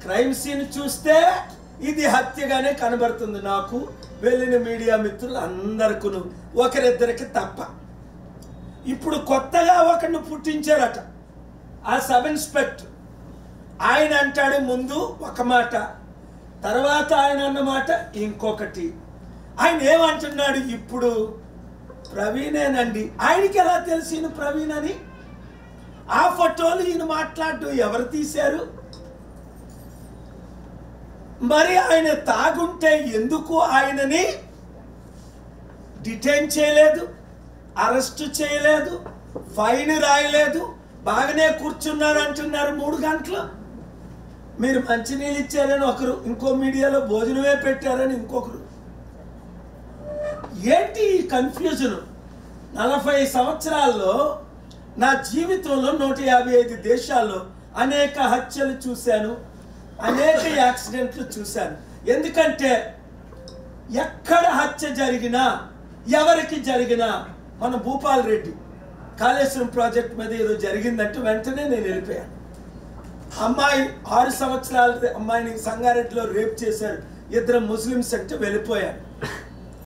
Crime scene చూస్తే ఇది హత్యగానే కనబడుతుంది నాకు, వెళ్ళిన మీడియా మిత్రులు అందరికీ, ఒకరిద్దరికి తప్ప. ఇప్పుడు కొత్తగా ఒకరిని పుట్టించారట, ఆ సబ్ ఇన్స్పెక్టర్. ఆయన అంటాడు ముందు ఒక మాట, తర్వాత ఆయన అన్నమాట ఇంకొకటి. ఆయన ఏమంటున్నాడు ఇప్పుడు? ప్రవీణేనండి. ఆయనకి ఎలా తెలిసి ఈయన ప్రవీణ్ అని? ఆ ఫోటోలు ఈయన మాట్లాడు ఎవరు తీశారు? మరి ఆయన తాగుంటే ఎందుకు ఆయనని డిటైన్ చేయలేదు, అరెస్ట్ చేయలేదు, ఫైన్ రాయలేదు? బాగానే కూర్చున్నారు అంటున్నారు 3 గంటలు. మీరు మంచినీళ్ళు ఇచ్చారని ఒకరు, ఇంకో మీడియాలో భోజనమే పెట్టారని ఇంకొకరు. ఏంటి ఈ కన్ఫ్యూజన్? 40 సంవత్సరాల్లో నా జీవితంలో 155 దేశాల్లో అనేక హత్యలు చూశాను, అనేక యాక్సిడెంట్లు చూశాను. ఎందుకంటే ఎక్కడ హత్య జరిగినా, ఎవరికి జరిగినా, మన భూపాల్ రెడ్డి కాళేశ్వరం ప్రాజెక్ట్ మీద ఏదో జరిగిందంటే వెంటనే నేను వెళ్ళిపోయాను. అమ్మాయి 6 సంవత్సరాల అమ్మాయిని సంగారెడ్డిలో రేప్ చేశారు, 2 ముస్లిమ్స్ అంటే వెళ్ళిపోయాను.